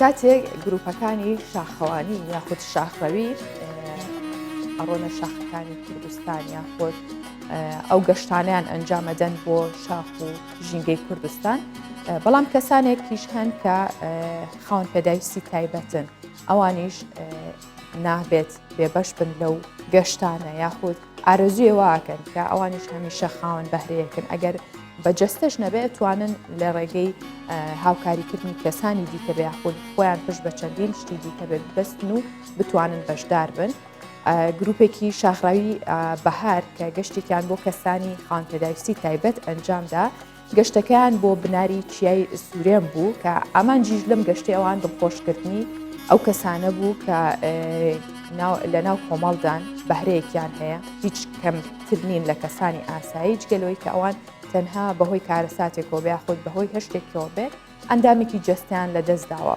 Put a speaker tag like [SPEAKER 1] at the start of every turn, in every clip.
[SPEAKER 1] کاتێک گروپەکانی شاخەوانی یاخود شاخڕەوی ئەڕۆنە شاخەکانی کوردستان یاخود ئەو گەشتانیان ئەنجامەدەن بۆ شاخ و ژینگەی کوردستان، بەڵام کەسانێکیش هەن کە خاوەن پێداویستی تایبەتن، ئەوانیش نابێت بێبەش بن لەو گەشتانە یاخود ئارەزووی واکەن کە ئەوانیش هەمیشە خاوەن بەهرەیەکن. ئەگەر بەجەستەش نەبێت توانن لە ڕێگەی هاوکاریکردنی کەسانی دیکە بە یاخود خۆیان پشت بە چەندین شتی دیکە بێت بەستن و بتوانن بەشدار بن. گروپێکی شاخڕاوی بەهار کە گەشتێکیان بۆ کەسانی خاوەن پێداویستی تایبەت ئەنجامدا، گەشتەکەیان بۆ بناری چیای سوورێن بوو کە ئامانجیش لەم گەشتی ئەوان دڵخۆشکردنی ئەو کەسانە بوو کە لە ناو کۆمەڵدان بەهرەیەکیان هەیە، هیچ کەمتر نین لە کەسانی ئاسایی، جگەلەوەی کە ئەوان تەنها بەهۆی کارەساتێکەوە بێ یاخود بەهۆی هەشتێکەوە بێ ئەندامێکی جەستیان لەدەستداوە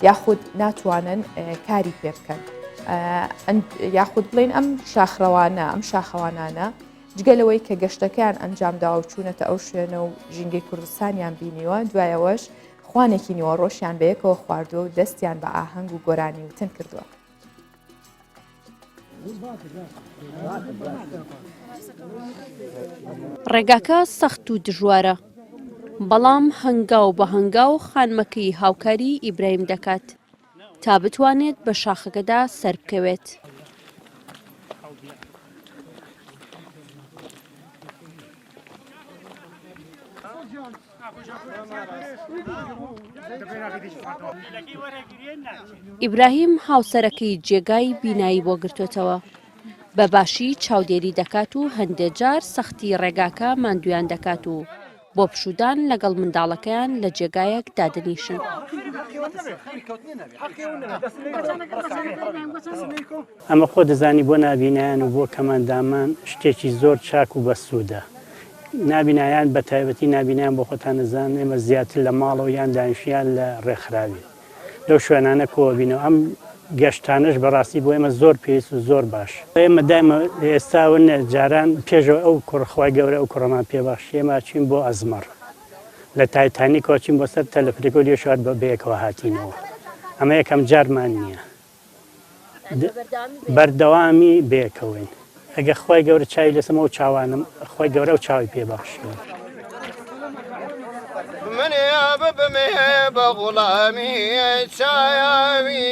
[SPEAKER 1] یاخود ناتوانن کاری پێ بکەن، یاخود بڵێن ئەم شاخڕەوانە ئەم شاخەوانانە جگەلەوەی کە گەشتەکەیان ئەنجامدا و چوونەتە ئەو شوێنە و ژینگەی کوردستانیان بینیوە، دوایەوەش خوانێکی نیوە ڕۆژیان بەیەکەوە خواردووە و دەستیان بە ئاهەنگ و گۆرانی وتن کردووە.
[SPEAKER 2] ڕێگاکە سەخت و دژوارە، بەڵام هەنگاو بە هەنگاو خانمەکەی هاوکاری ئیبراهیم دەکات تا بتوانێت بە شاخەکەدا سەر بکەوێت. ئیبراهیم هاوسەرەکەی جێگای بینایی بۆ گرتوێتەوە، بە باشی چاودێری دەکات و هەندێک جار سەختی ڕێگاکە ماندویان دەکات و بۆ پشودان لەگەڵ منداڵەکەیان لە جێگایەک دادەنیشن.
[SPEAKER 3] ئەمە خۆ دەزانی بۆ نابینایان و بۆ کەماندامان شتێکی زۆر چاک و بەسوودە. نابینایان بە تایبەتی نابینیان بۆ خۆتان نەزان ئێمە زیاتر لە ماڵەوە یان دانیشتیان لە ڕێکخراوی لەو شوێنانە کۆوە بینەوە. ئەم گەشتانش بەڕاستی بۆ ئێمە زۆر پێویست و زۆر باش. ئێمە دایمە ئێستاون جاران پێشەوە ئەو کوڕخوای گەورە ئەو کوڕەمان پێباش ئێمە چین بۆ ئەزمەر لە تایتانیکەوە چین بۆ سەر تەلەفریکە و لێشوات بە بەیەکەوە هاتینەوە. ئەمە یەکەم جارمان نییە، بەردەوامی بەیەکەوەین. ئەگە خۆی گەورە چای لەسەمە و چاوانم خۆی گەورە و چاوی پێبەخشیوە.
[SPEAKER 4] منێ ببمێ بە غوڵامی چایاوی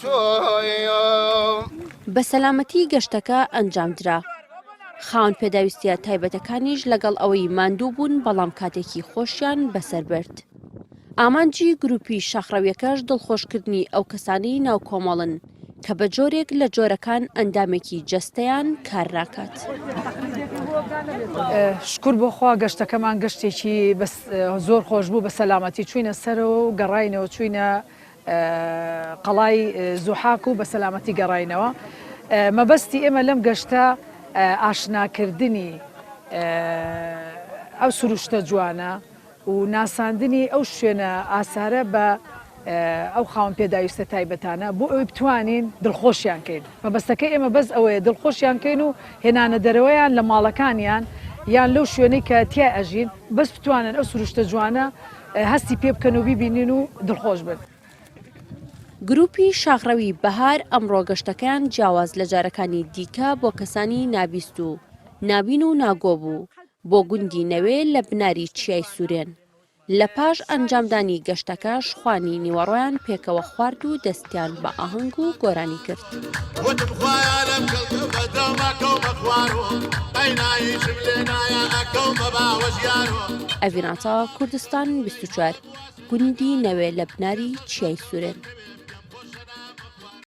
[SPEAKER 4] تۆیە.
[SPEAKER 2] بە سەلامەتی گەشتەکە ئەنجامدرا. خاوەن پێداویستیە تایبەتەکانیش لەگەڵ ئەوەی ماندوو بوون بەڵام کاتێکی خۆشیان بەسەر برد. ئامانجی گروپی شاخڕەویەکەش دڵخۆشکردنی ئەو کەسانی ناو کۆمەڵن کە بە جۆرێک لە جۆرەکان ئەندامێکی جەستەیان کار ناکات.
[SPEAKER 5] شکر بۆ خوا گەشتەکەمان گەشتێکی زۆر خۆش بوو، بە سەلامەتی چوینە سەرەوە و گەڕاینەوە، چوینە قەڵای زوحاک و بە سەلامەتی گەڕاینەوە. مەبەستی ئێمە لەم گەشتە ئاشناکردنی ئەو سروشتە جوانە و ناساندنی ئەو شوێنە ئاسارە بە ئەو خاوەن پێداویستە تایبەتانە بۆ ئەوەی بتوانین دڵخۆشیان کەین. مەبەستەکە ئێمە بەس ئەوەیە دڵخۆشیان کەین و هێنانە دەرەوەیان لە ماڵەکانیان یان لەو شوێنەی کە تیا ئەژین بەس بتوانن ئەو سروشتە جوانە هەستی پێ بکەن و بیبینین و دڵخۆش بن.
[SPEAKER 2] گروپی شاخڕەوی بەهار ئەمڕۆ گەشتەکەیان جیاواز لە جارەکانی دیکە بۆ کەسانی نابیست و نابین و ناگۆ بوو بۆ گوندی نەوێ لە بناری چیای سوورێن. لە پاش ئەنجامدانی گەشتەکەش خوانی نیوەڕۆیان پێکەوە خوارد و دەستیان بە ئاهەنگ و گۆرانی کرد. ئەڤیناتە کوردستان 24 گوندی نەوێ لە بناری چیای سوورێن.